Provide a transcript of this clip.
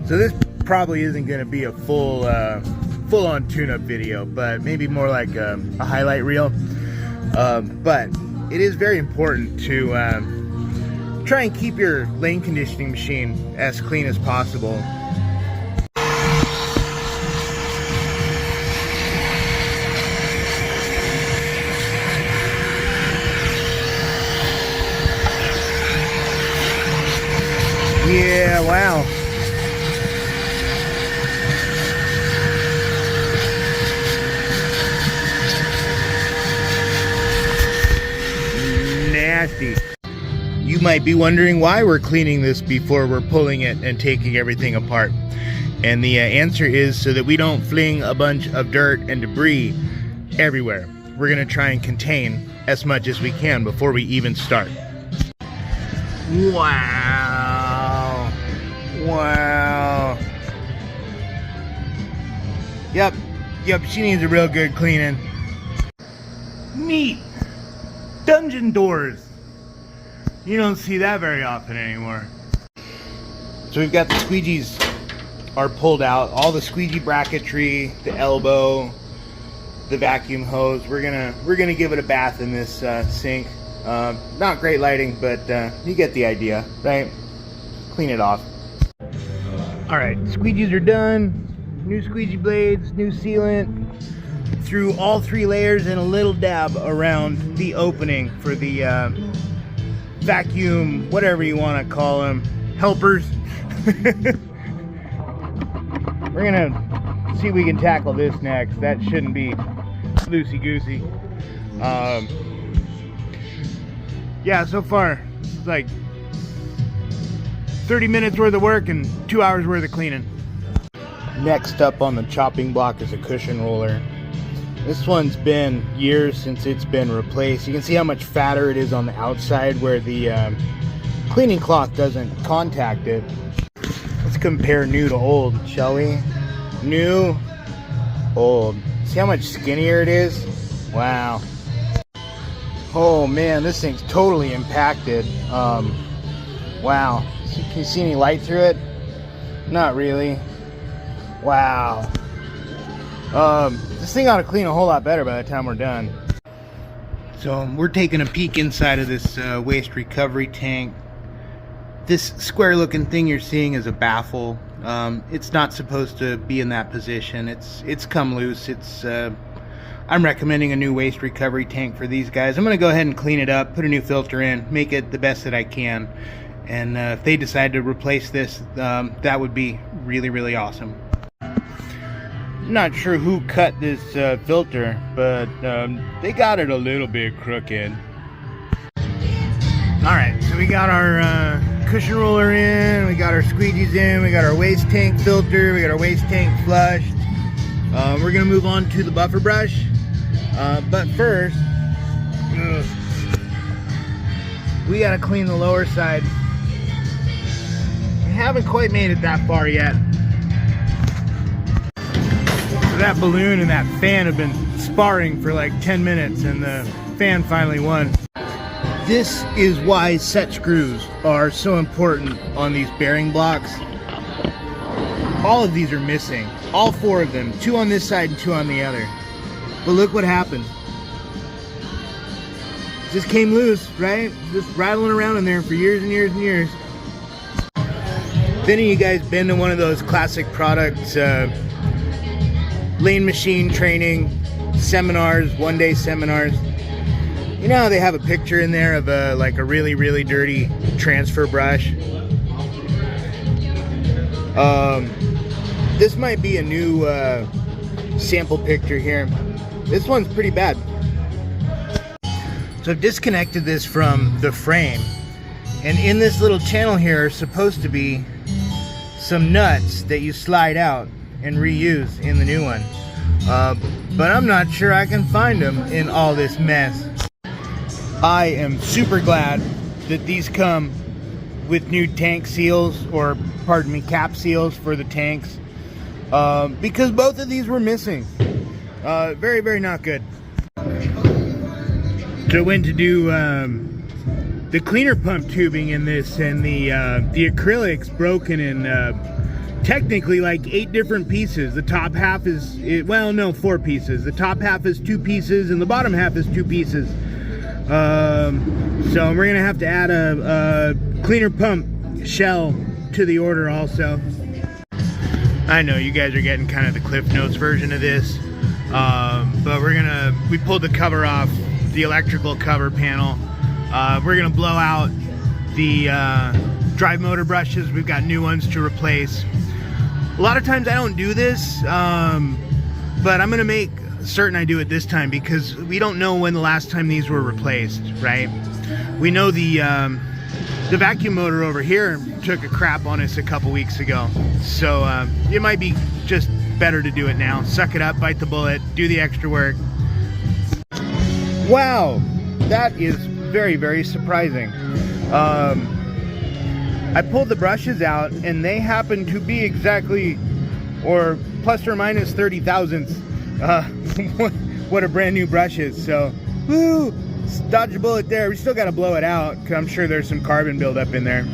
So this probably isn't going to be a full-on tune-up video, but maybe more like a highlight reel. But it is very important to try and keep your lane conditioning machine as clean as possible. Yeah, wow. Nasty. You might be wondering why we're cleaning this before we're pulling it and taking everything apart. And the answer is so that we don't fling a bunch of dirt and debris everywhere. We're gonna try and contain as much as we can before we even start. Wow. Wow. Yep, she needs a real good cleaning. Neat. Dungeon doors. You don't see that very often anymore. So we've got the squeegees are pulled out. All the squeegee bracketry, the elbow, the vacuum hose. We're gonna give it a bath in this sink. Not great lighting, but you get the idea, right? Clean it off. Alright, squeegees are done. New squeegee blades, new sealant. Threw all 3 layers and a little dab around the opening for the vacuum, whatever you want to call them, helpers. We're gonna see if we can tackle this next. That shouldn't be loosey-goosey. Yeah, so far it's like 30 minutes worth of work and 2 hours worth of cleaning. Next up on the chopping block is a cushion roller. This one's been years since it's been replaced. You can see how much fatter it is on the outside where the cleaning cloth doesn't contact it. Let's compare new to old, shall we? New, old. See how much skinnier it is? Wow. Oh man, this thing's totally impacted. Wow. Can you see any light through it? Not really. Wow. This thing ought to clean a whole lot better by the time we're done. So we're taking a peek inside of this waste recovery tank. This square looking thing you're seeing is a baffle. It's not supposed to be in that position. It's come loose. I'm recommending a new waste recovery tank for these guys. I'm going to go ahead and clean it up, put a new filter in, make it the best that I can. And if they decide to replace this, that would be really, really awesome. Not sure who cut this filter, but they got it a little bit crooked. Alright, so we got our cushion roller in, we got our squeegees in, we got our waste tank filter, we got our waste tank flushed. We're going to move on to the buffer brush. But first, we got to clean the lower side. We haven't quite made it that far yet. That balloon and that fan have been sparring for like 10 minutes and the fan finally won. This is why set screws are so important on these bearing blocks. All of these are missing. All 4 of them. 2 on this side and 2 on the other. But look what happened. Just came loose, right? Just rattling around in there for years and years and years. If any of you guys been to one of those classic products, lane machine training seminars, one-day seminars, you know how they have a picture in there of like a really, really dirty transfer brush? This might be a new sample picture here. This one's pretty bad. So I've disconnected this from the frame, and in this little channel here are supposed to be some nuts that you slide out and reuse in the new one. But I'm not sure I can find them in all this mess. I am super glad that these come with new tank seals, or pardon me, cap seals for the tanks, because both of these were missing. Very, very not good. So I went to do the cleaner pump tubing in this, and the acrylic's broken in technically like 8 different pieces. The top half is, well, no, 4 pieces. The top half is 2 pieces and the bottom half is 2 pieces. So we're gonna have to add a cleaner pump shell to the order also. I know you guys are getting kind of the Cliff Notes version of this, but we pulled the cover off, the electrical cover panel. We're gonna blow out the drive motor brushes. We've got new ones to replace. A lot of times I don't do this, but I'm gonna make certain I do it this time because we don't know when the last time these were replaced, right? We know the vacuum motor over here took a crap on us a couple weeks ago, so it might be just better to do it now. Suck it up, bite the bullet, do the extra work. Wow, that is very, very surprising. I pulled the brushes out and they happen to be exactly, or plus or minus 30 thousandths what a brand new brush is. So woo, dodge a bullet there. We still got to blow it out because I'm sure there's some carbon buildup in there.